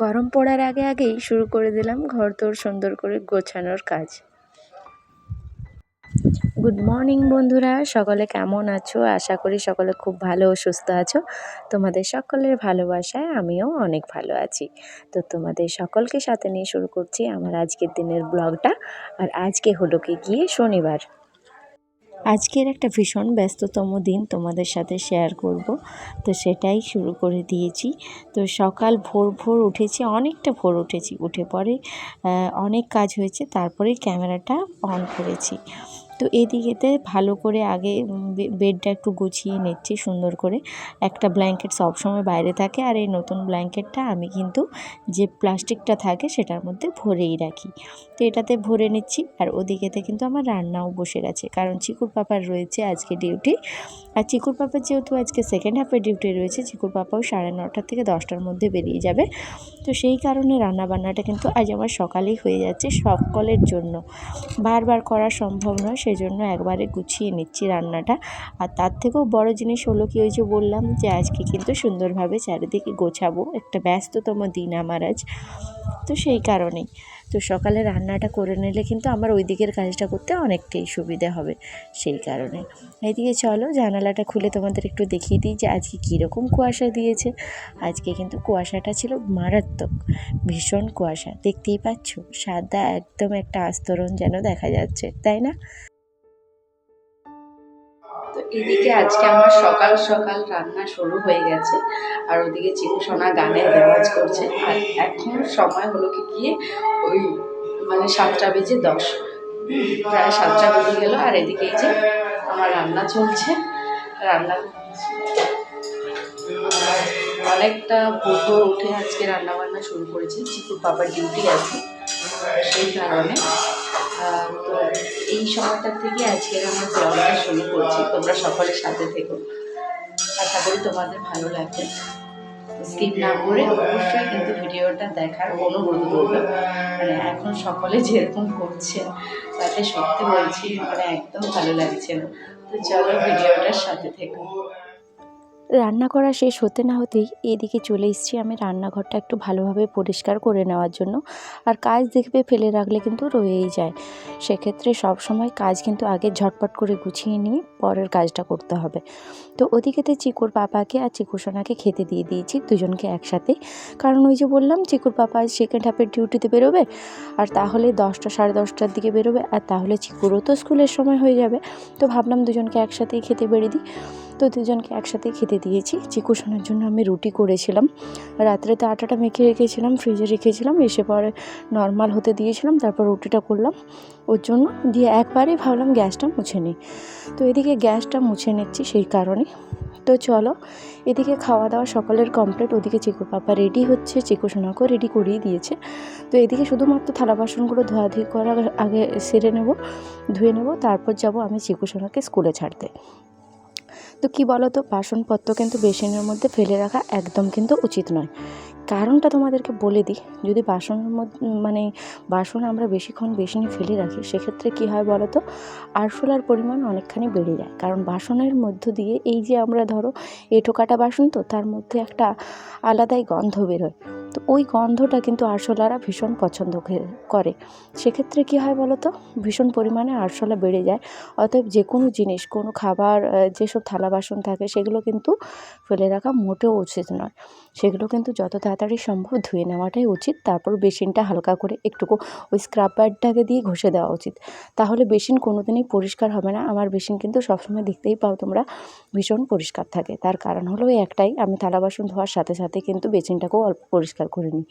গরম পড়ার আগেই শুরু করে দিলাম ঘরদোর সুন্দর করে গোছানোর কাজ। গুড মর্নিং বন্ধুরা, সকলে কেমন আছো? আশা করি সকলে খুব ভালো ও সুস্থ আছো। তোমাদের সকলের ভালোবাসায় আমিও অনেক ভালো আছি। তো তোমাদের সকলকে সাথে নিয়ে শুরু করছি আমার আজকের দিনের ব্লগটা। আর আজকে হলো গিয়ে শনিবার। আজকের একটা ভীষণ ব্যস্ততম দিন তোমাদের সাথে শেয়ার করব, তো সেটাই শুরু করে দিয়েছি। তো সকাল ভোর উঠেছি, অনেকটা ভোর উঠেছি, উঠে পরে অনেক কাজ হয়েছে, তারপরেই ক্যামেরাটা অন করেছি। তো এদিকেতে ভালো করে আগে বেডটা একটু গুছিয়ে নিচ্ছি সুন্দর করে। একটা ব্ল্যাঙ্কেট সবসময় বাইরে থাকে, আর এই নতুন ব্ল্যাঙ্কেটটা আমি কিন্তু যে প্লাস্টিকটা থাকে সেটার মধ্যে ভরেই রাখি। তো এটাতে ভরে নিচ্ছি। আর ওদিকেতে কিন্তু আমার রান্নাও বসে গেছে, কারণ চিকুর পাপার রয়েছে আজকে ডিউটি। আর চিকুর পাপার যেহেতু আজকে সেকেন্ড হাফের ডিউটি রয়েছে, চিকুর পাপাও 9:30 থেকে 10টার মধ্যে বেরিয়ে যাবে। তো সেই কারণে রান্নাবান্নাটা কিন্তু আজ আমার সকালেই হয়ে যাচ্ছে সকলের জন্য। বারবার করা সম্ভব নয়, সেই জন্য একবারে গুছিয়ে নিচ্ছি রান্নাটা। আর তার থেকেও বড় জিনিস হলো কি, ওই যে বললাম যে আজকে কিন্তু সুন্দরভাবে চারিদিকে গোছাবো, একটা ব্যস্ততম দিন আমার আজ। তো সেই কারণেই তো সকালে রান্নাটা করে নিলে কিন্তু আমার ওই দিকের কাজটা করতে অনেকটাই সুবিধে হবে, সেই কারণে। এইদিকে চলো জানালাটা খুলে তোমাদের একটু দেখিয়ে দিই যে আজকে কীরকম কুয়াশা দিয়েছে। আজকে কিন্তু কুয়াশাটা ছিল মারাত্মক, ভীষণ কুয়াশা, দেখতেই পাচ্ছ, সাদা একদম একটা আস্তরণ যেন দেখা যাচ্ছে, তাই না? তো এদিকে আজকে আমার সকাল সকাল রান্না শুরু হয়ে গেছে, আর ওদিকে চিকু সোনা গানের রেওয়াজ করছে। আর এখন সময় হলো গিয়ে ওই 7:10, প্রায় 7টা বেজে গেল। আর এদিকে এই যে আমার রান্না চলছে, রান্না অনেকটা ভোর উঠে আজকে রান্না বান্না শুরু করেছি। চিকুর বাবার ডিউটি আছে, সেই কারণে। তো এই সময়টা থেকে আজকের আমার ব্লগটা শুরু করছি। তোমরা সকলের সাথে থেকো, আশা করি তোমাদের ভালো লাগবে। স্কিপ না করে অবশ্যই কিন্তু ভিডিওটা দেখার অনুরোধ করলো। এখন সকলে যেরকম করছে তাতে সত্যি বলছি একদম ভালো লাগছে না। তো চলো ভিডিওটার সাথে থেকো। রান্না করা শেষ হতে না হতেই এদিকে চলে এসেছি আমি রান্নাঘরটা একটু ভালোভাবে পরিষ্কার করে নেওয়ার জন্য। আর কাজ দেখবে ফেলে রাখলে কিন্তু রয়েই যায়, সেক্ষেত্রে সব সময় কাজ কিন্তু আগে ঝটপট করে গুছিয়ে নিয়ে পরের কাজটা করতে হবে। তো ওদিকেতে চিকুর পাপাকে আর চিকু সোনাকে খেতে দিয়ে দিয়েছি দুজনকে একসাথে, কারণ ওই যে বললাম চিকুর পাপা সেকেন্ড হাফের ডিউটিতে বেরোবে, আর তাহলে 10টা 10:30টার দিকে বেরোবে, আর তাহলে চিকুরও তো স্কুলের সময় হয়ে যাবে। তো ভাবলাম দুজনকে একসাথেই খেতে বেরিয়ে দিই। তো দুজনকে একসাথেই খেতে দিয়েছি। চিকু সোনার জন্য আমি রুটি করেছিলাম, রাত্রে তো আটাটা মেখে রেখেছিলাম, ফ্রিজে রেখেছিলাম, এসে পরে নর্মাল হতে দিয়েছিলাম, তারপর রুটিটা করলাম ওর জন্য, দিয়ে একবারেই ভাবলাম গ্যাসটা মুছে নিই। তো এদিকে গ্যাসটা মুছে নিচ্ছি সেই কারণে। তো চলো, এদিকে খাওয়া দাওয়া সকালের কমপ্লিট, ওদিকে চিকুর পাপা রেডি হচ্ছে, চিকু সোনাকেও রেডি করিয়ে দিয়েছে। তো এদিকে শুধুমাত্র থালা বাসনগুলো ধোয়াধুয়ি করার আগে ধুয়ে নেব, তারপর যাব আমি চিকু সোনাকে স্কুলে ছাড়তে। তো কী বলো তো, বাসনপত্র কিন্তু বেসিনের মধ্যে ফেলে রাখা একদম কিন্তু উচিত নয়। কারণটা তোমাদেরকে বলে দিই, যদি বাসনের মধ্যে বাসন আমরা বেশিক্ষণ বেসিনে ফেলে রাখি, সেক্ষেত্রে কী হয় বলো তো, আরশোলার পরিমাণ অনেকখানি বেড়ে যায়। কারণ বাসনের মধ্য দিয়ে এই যে আমরা ধরো এঁঠো কাটা বাসন, তো তার মধ্যে একটা আলাদাই গন্ধ বেরোয়। তো ওই গন্ধটা কিন্তু আরশোলারা ভীষণ পছন্দ করে। সেক্ষেত্রে কী হয় বলো তো, ভীষণ পরিমাণে আরশোলা বেড়ে যায়। অতএব যে কোনো জিনিস, কোনো খাবার, যেসব থালা বাসন থাকে সেগুলো কিন্তু ফেলে রাখা মোটেও উচিত নয়। সেগুলো কিন্তু যত তাড়াতাড়ি সম্ভব ধুয়ে নেওয়াটাই উচিত। তারপর বেসিনটা হালকা করে একটুকু ওই স্ক্রাব প্যাডটাকে দিয়ে ঘষে দেওয়া উচিত, তাহলে বেসিন কোনো দিনই পরিষ্কার হবে না। আমার বেসিন কিন্তু সবসময় দেখতেই পাও তোমরা ভীষণ পরিষ্কার থাকে। তার কারণ হলো এই একটাই, আমি থালা বাসন ধোয়ার সাথে সাথে কিন্তু বেসিনটাকেও অল্প পরিষ্কার করে নিই।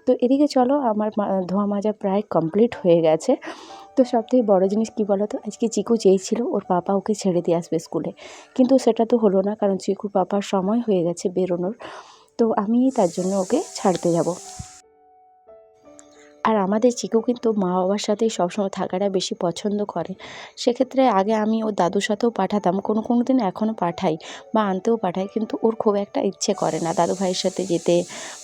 তো এদিকে চলো, আমার ধোয়া মাজা প্রায় কমপ্লিট হয়ে গেছে। তো সবথেকে বড় জিনিস কী বলো তো, আজকে চিকু চেয়েছিল ওর পাপা ওকে ছেড়ে দিয়ে আসবে স্কুলে, কিন্তু সেটা তো হলো না, কারণ চিকুর পাপার সময় হয়ে গেছে বেরোনোর। তো আমি তার জন্য ওকে ছাড়তে যাব। আর আমাদের চিকু কিন্তু মা বাবার সাথেই সবসময় থাকাটা বেশি পছন্দ করে। সেক্ষেত্রে আগে আমি ওর দাদুর সাথেও পাঠাতাম, কোনো দিন এখনও পাঠাই বা আনতেও পাঠাই, কিন্তু ওর খুব একটা ইচ্ছে করে না দাদু ভাইয়ের সাথে যেতে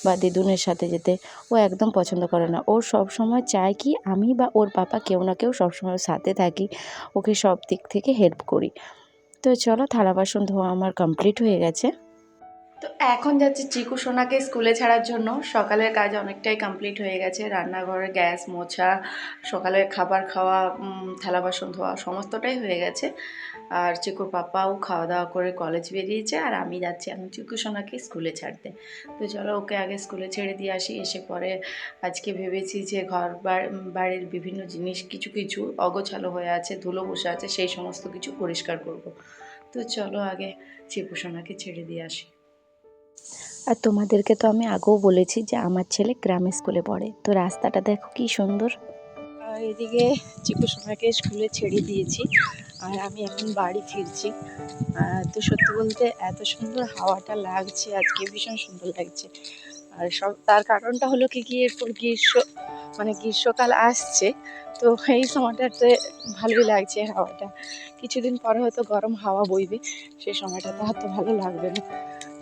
বা দিদুনের সাথে যেতে। ও একদম পছন্দ করে না। ওর সবসময় চায় কি আমি বা ওর পাপা কেউ না কেউ সবসময় সাথে থাকি, ওকে সব দিক থেকে হেল্প করি। তো চলো, থালা বাসন ধোয়া আমার কমপ্লিট হয়ে গেছে। তো এখন যাচ্ছি চিকু সোনাকে স্কুলে ছাড়ার জন্য। সকালের কাজ অনেকটাই কমপ্লিট হয়ে গেছে, রান্নাঘরে গ্যাস মোছা, সকালের খাবার খাওয়া, থালা বাসন ধোয়া সমস্তটাই হয়ে গেছে। আর চিকুর পাপাও খাওয়া দাওয়া করে কলেজ বেরিয়েছে, আর আমি যাচ্ছি এখন চিকু সোনাকে স্কুলে ছাড়তে। তো চলো ওকে আগে স্কুলে ছেড়ে দিয়ে আসি। এসে পরে আজকে ভেবেছি যে ঘর বাড়ির বিভিন্ন জিনিস কিছু কিছু অগোছালো হয়ে আছে, ধুলো বসে আছে, সেই সমস্ত কিছু পরিষ্কার করব। তো চলো আগে চিকু সোনাকে ছেড়ে দিয়ে আসি। আর তোমাদেরকে তো আমি আগেও বলেছি যে আমার ছেলে গ্রামে স্কুলে পড়ে। তো রাস্তাটা দেখো কি সুন্দর। এদিকে চিকু সোনাকে স্কুলে ছেড়ে দিয়েছি, আর আমি এখন বাড়ি ফিরছি। তো সত্যি বলতে এত সুন্দর হাওয়াটা লাগছে আজকে, ভীষণ সুন্দর লাগছে। আর সব তার কারণটা হলো কি এরপর গ্রীষ্মকাল আসছে, তো এই সময়টাতে ভালোই লাগছে হাওয়াটা। কিছুদিন পরে হয়তো গরম হাওয়া বইবে, সেই সময়টাতে হয়তো ভালো লাগবে না।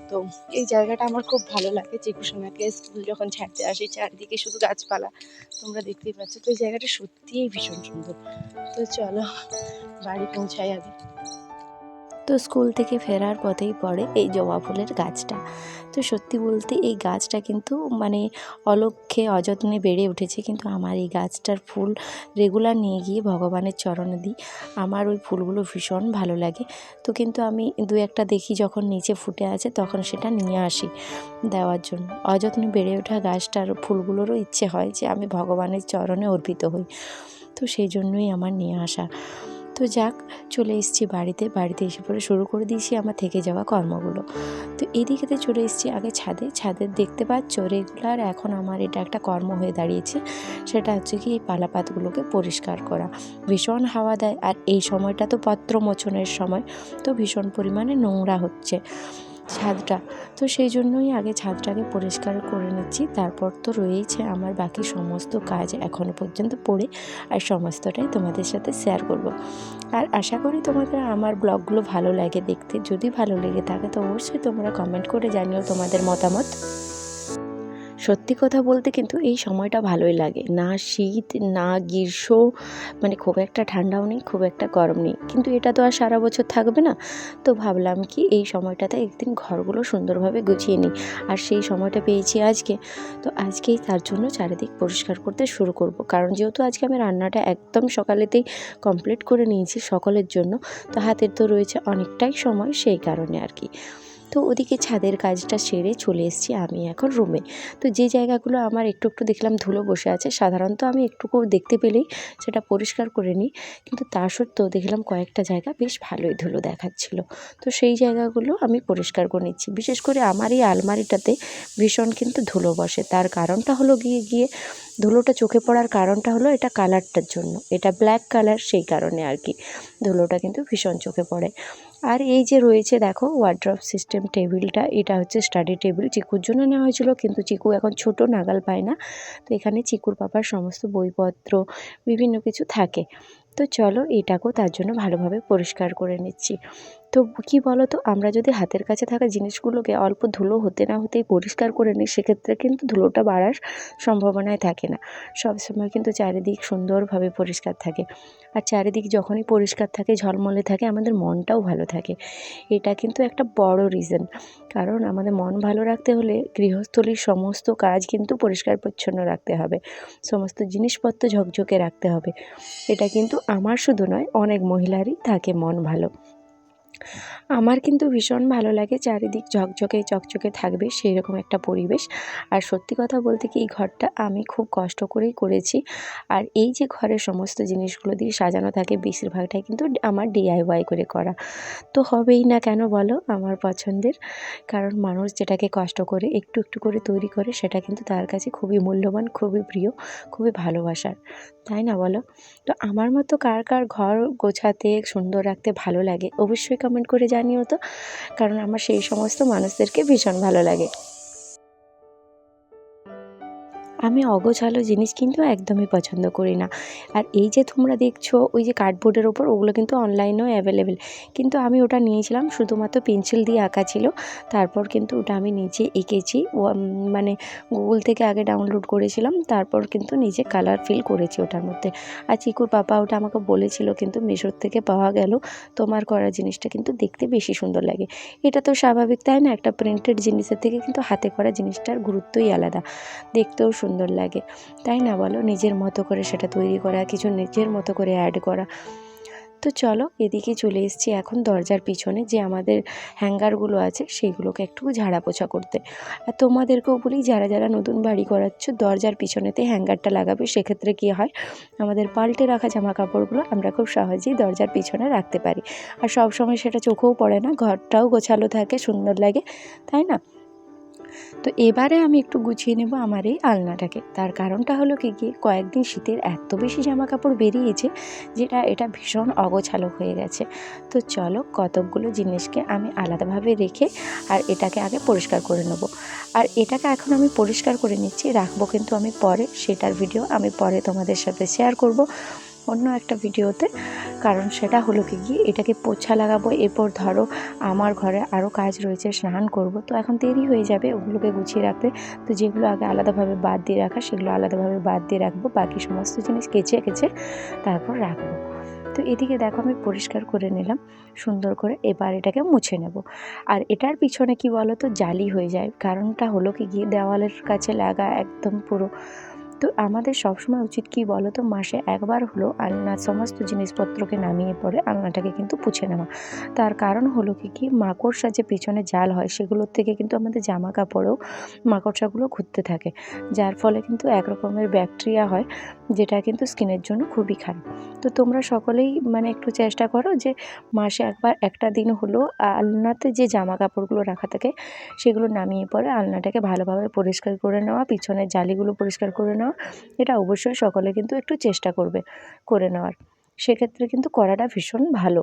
তো এই জায়গাটা আমার খুব ভালো লাগে। চিকু সোনাকে স্কুল যখন ছাড়তে আসি, চারিদিকে শুধু গাছপালা, তোমরা দেখতেই পাচ্ছ। তো এই জায়গাটা সত্যিই ভীষণ সুন্দর। তো চলো বাড়ি পৌঁছাই আগে। তো স্কুল থেকে ফেরার পথেই পড়ে এই জবা ফুলের গাছটা। তো সত্যি বলতে এই গাছটা কিন্তু অলক্ষ্যে অযত্নে বেড়ে উঠেছে, কিন্তু আমার এই গাছটার ফুল রেগুলার নিয়ে গিয়ে ভগবানের চরণে দিই। আমার ওই ফুলগুলো ভীষণ ভালো লাগে। তো কিন্তু আমি দু একটা দেখি যখন নিচে ফুটে আছে, তখন সেটা নিয়ে আসি দেওয়ার জন্য। অযত্নে বেড়ে ওঠা গাছটার ফুলগুলোরও ইচ্ছে হয় যে আমি ভগবানের চরণে অর্পিত হই, তো সেই জন্যই আমার নিয়ে আসা। তো যাক, চলে এসেছি বাড়িতে এসে পরে শুরু করে দিয়েছি আমার থেকে যাওয়া কর্মগুলো। তো এদিকেতে চলে এসেছি আগে ছাদে দেখতে পাচ্ছ রেগুলার এখন আমার এটা একটা কর্ম হয়ে দাঁড়িয়েছে। সেটা হচ্ছে কি এই পালাপাতগুলোকে পরিষ্কার করা। ভীষণ হাওয়া দেয়, আর এই সময়টা তো পত্র মোচনের সময়, তো ভীষণ পরিমাণে নোংরা হচ্ছে ছাদটা। তো সেই জন্যই আগে ছাদটাকে পরিষ্কার করে নিচ্ছি। তারপর তো রয়েছে আমার বাকি সমস্ত কাজ এখনও পর্যন্ত পড়ে, আর সমস্তটাই তোমাদের সাথে শেয়ার করব। আর আশা করি তোমাদের আমার ব্লগগুলো ভালো লাগে দেখতে। যদি ভালো লেগে থাকে তো অবশ্যই তোমরা কমেন্ট করে জানিও তোমাদের মতামত। সত্যি কথা বলতে কিন্তু এই সময়টা ভালোই লাগে, না শীত না গ্রীষ্ম, খুব একটা ঠান্ডাও নেই, খুব একটা গরম নেই, কিন্তু এটা তো আর সারা বছর থাকবে না। তো ভাবলাম কি এই সময়টাতে একদিন ঘরগুলো সুন্দরভাবে গুছিয়ে নিই, আর সেই সময়টা পেয়েছি আজকে। তো আজকেই তার জন্য চারিদিক পরিষ্কার করতে শুরু করব, কারণ যেহেতু আজকে আমি রান্নাটা একদম সকালেতেই কমপ্লিট করে নিয়েছি সকলের জন্য, তো হাতের তো রয়েছে অনেকটাই সময়, সেই কারণে আর কি। তো ওদিকে ছাদের কাজটা সেরে চলে এসেছি আমি এখন রুমে। তো যে জায়গাগুলো আমার একটু একটু দেখলাম ধুলো বসে আছে, সাধারণত আমি একটুকু দেখতে পেলেই সেটা পরিষ্কার করে নিই, কিন্তু তা সত্ত্বেও দেখলাম কয়েকটা জায়গা বেশ ভালোই ধুলো দেখাচ্ছিল। তো সেই জায়গাগুলো আমি পরিষ্কার করে নিচ্ছি। বিশেষ করে আমার এই আলমারিটাতে ভীষণ কিন্তু ধুলো বসে। তার কারণটা হলো গিয়ে ধুলোটা চোখে পড়ার কারণটা হলো এটা কালারটার জন্য, এটা ব্ল্যাক কালার, সেই কারণে আর কি ধুলোটা কিন্তু ভীষণ চোখে পড়ে। আর এই যে রয়েছে দেখো ওয়ার্ড্রপ সিস্টেম টেবিলটা, এটা হচ্ছে স্টাডি টেবিল, চিকুর জন্য নেওয়া হয়েছিল, কিন্তু চিকু এখন ছোট, নাগাল পায় না। তো এখানে চিকুর পাপার সমস্ত বইপত্র বিভিন্ন কিছু থাকে। তো চলো এটাকেও তার জন্য ভালোভাবে পরিষ্কার করে নিচ্ছি। তো কী বলো তো, আমরা যদি হাতের কাছে থাকা জিনিসগুলোকে অল্প ধুলো হতে না হতেই পরিষ্কার করে নিই, সেক্ষেত্রে কিন্তু ধুলোটা বাড়ার সম্ভাবনাই থাকে না। সবসময় কিন্তু চারিদিক সুন্দরভাবে পরিষ্কার থাকে, আর চারিদিক যখনই পরিষ্কার থাকে, ঝলমলে থাকে, আমাদের মনটাও ভালো থাকে। এটা কিন্তু একটা বড় রিজন, কারণ আমাদের মন ভালো রাখতে হলে গৃহস্থলীর সমস্ত কাজ কিন্তু পরিষ্কার পরিচ্ছন্ন রাখতে হবে, সমস্ত জিনিসপত্র ঝকঝকে রাখতে হবে। এটা কিন্তু আমার শুধু নয়, অনেক মহিলারই থাকে মন ভালো। আমার কিন্তু ভীষণ ভালো লাগে চারিদিক ঝকঝকে চকচকে থাকবে সেই রকম একটা পরিবেশ। আর সত্যি কথা বলতে কি এই ঘরটা আমি খুব কষ্ট করেই করেছি। আর এই যে ঘরের সমস্ত জিনিসগুলো দিয়ে সাজানো থাকে, বেশিরভাগটাই কিন্তু আমার DIY করে করা। তো হবেই না কেন বলো, আমার পছন্দের। কারণ মানুষ যেটাকে কষ্ট করে একটু একটু করে তৈরি করে, সেটা কিন্তু তার কাছে খুবই মূল্যবান, খুবই প্রিয়, খুবই ভালোবাসার, তাই না বলো? তো আমার মতো কার কার ঘর গোছাতে সুন্দর রাখতে ভালো লাগে অবশ্যই কমেন্ট করে জানিও তো, কারণ আমার সেই সমস্ত মানুষদেরকে ভীষণ ভালো লাগে। আমি অগোছালো জিনিস কিন্তু একদমই পছন্দ করি না। আর এই যে তোমরা দেখছো ওই যে কার্ডবোর্ডের ওপর, ওগুলো কিন্তু অনলাইনেও অ্যাভেলেবেল, কিন্তু আমি ওটা নিয়েছিলাম শুধুমাত্র পেন্সিল দিয়ে আঁকা ছিল। তারপর কিন্তু ওটা আমি নিজে এঁকেছি, মানে গুগল থেকে আগে ডাউনলোড করেছিলাম, তারপর কিন্তু নিজে কালার ফিল করেছি ওটার মধ্যে। আর চিকুর পাপা ওটা আমাকে বলেছিল কিন্তু মিশোর থেকে পাওয়া গেল, তোমার করা জিনিসটা কিন্তু দেখতে বেশি সুন্দর লাগে। এটা তো স্বাভাবিক, তাই না? একটা প্রিন্টেড জিনিসের থেকে কিন্তু হাতে করা জিনিসটার গুরুত্বই আলাদা, দেখতেও সুন্দর লাগে, তাই না বলো? নিজের মতো করে সেটা তৈরি করা, কিছু নিজের মতো করে অ্যাড করা। তো চলো এদিকে চলে এসেছি এখন দরজার পিছনে যে আমাদের হ্যাঙ্গারগুলো আছে সেইগুলোকে একটু ঝাড়া পোছা করতে। আর তোমাদেরকেও বলি, যারা যারা নতুন বাড়ি করাচ্ছ দরজার পিছনেতে হ্যাঙ্গারটা লাগাবে, সেক্ষেত্রে কী হয়, আমাদের পাল্টে রাখা জামা কাপড়গুলো আমরা খুব সহজেই দরজার পিছনে রাখতে পারি। আর সব সময় সেটা চোখেও পড়ে না, ঘরটাও গোছালো থাকে, সুন্দর লাগে, তাই না? তো এবারে আমি একটু গুছিয়ে নেব আমার এই আলনাটাকে। তার কারণটা হলো কি, কয়েকদিন শীতের এত বেশি জামা কাপড় বেরিয়েছে যেটা এটা ভীষণ অগোছালো হয়ে গেছে। তো চলো কতকগুলো জিনিসকে আমি আলাদাভাবে রেখে আর এটাকে আগে পরিষ্কার করে নেব। আর এটাকে এখন আমি পরিষ্কার করে নিচ্ছি, রাখবো কিন্তু আমি পরে, সেটার ভিডিও আমি পরে তোমাদের সাথে শেয়ার করব অন্য একটা ভিডিওতে। কারণ সেটা হলো কি, এটাকে পোছা লাগাবো, এরপর ধরো আমার ঘরে আরও কাজ রয়েছে, স্নান করব, তো এখন দেরি হয়ে যাবে ওগুলোকে গুছিয়ে রাখতে। তো যেগুলো আগে আলাদাভাবে বাদ দিয়ে রাখা সেগুলো আলাদাভাবে বাদ দিয়ে রাখবো, বাকি সমস্ত জিনিস কেচে কেচে তারপর রাখবো। তো এদিকে দেখো আমি পরিষ্কার করে নিলাম সুন্দর করে, এবার এটাকে মুছে নেব। আর এটার পিছনে কি বলো তো, জালি হয়ে যায়, কারণটা হলো কি, দেওয়ালের কাছে লাগা একদম পুরো। তো আমাদের সবসময় উচিত কি বলো তো, মাসে একবার হলো আলনার সমস্ত জিনিসপত্রকে নামিয়ে পরে আলনাটাকে কিন্তু পুছে নেওয়া। তার কারণ হলো কি মাকড়সা যে পেছনে জাল হয় সেগুলোর থেকে কিন্তু আমাদের জামা কাপড়েও মাকড়সাগুলো ঘুরতে থাকে, যার ফলে কিন্তু এক রকমের ব্যাকটেরিয়া হয়, যেটা কিন্তু স্কিনের জন্য খুবই খারাপ। তো তোমরা সকলেই মানে একটু চেষ্টা করো যে মাসে একবার একটা দিন হলো আলনাতে যে জামা কাপড়গুলো রাখা থাকে সেগুলো নামিয়ে পরে আলনাটাকে ভালোভাবে পরিষ্কার করে নেওয়া, পিছনের জালিগুলো পরিষ্কার করে নেওয়া। এটা অবশ্যই সকলে কিন্তু একটু চেষ্টা করবে করে নেওয়ার, সেক্ষেত্রে কিন্তু করাটা ভীষণ ভালো।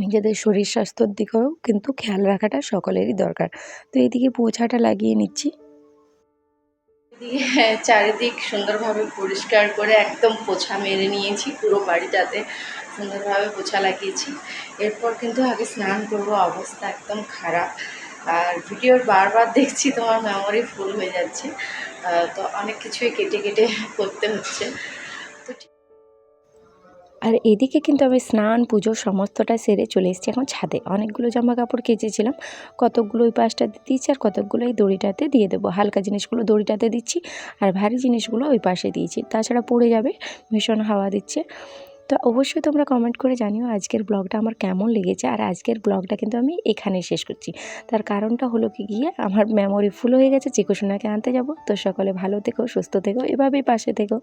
নিজেদের শরীর স্বাস্থ্যর দিকেও কিন্তু খেয়াল রাখাটা সকলেরই দরকার। তো এদিকে পোছাটা লাগিয়ে নিচ্ছি। এদিকে চারিদিক সুন্দরভাবে পরিষ্কার করে একদম পোছা মেরে নিয়েছি, পুরো বাড়িটাতে সুন্দরভাবে পোছা লাগিয়েছি। এরপর কিন্তু আগে স্নান করবো, অবস্থা একদম খারাপ। আর ভিডিওর বারবার দেখছি তোমার মেমোরি ফুল হয়ে যাচ্ছে, তো অনেক কিছুই কেটে কেটে করতে হচ্ছে। তো আর এদিকে কিন্তু আমি স্নান পুজো সমস্তটা সেরে চলে এসেছি এখন ছাদে। অনেকগুলো জামা কাপড় কেচেছিলাম, কতকগুলো ওই পাশটাতে দিচ্ছি আর কতকগুলো এই দড়িটাতে দিয়ে দেবো। হালকা জিনিসগুলো দড়িটাতে দিচ্ছি আর ভারী জিনিসগুলো ওই পাশে দিয়েছি, তাছাড়া পড়ে যাবে, ভীষণ হাওয়া দিচ্ছে। তো অবশ্যই তোমরা কমেন্ট করে জানিও আজকের ব্লগটা আমার কেমন লেগেছে। আর আজকের ব্লগটা কিন্তু আমি এখানেই শেষ করছি। তার কারণটা হলো কি, আমার মেমোরি ফুল হয়ে গেছে, চিকু সোনাকে আনতে যাব। তো সকলে ভালো থেকো, সুস্থ থেকো, এভাবেই পাশে থেকো।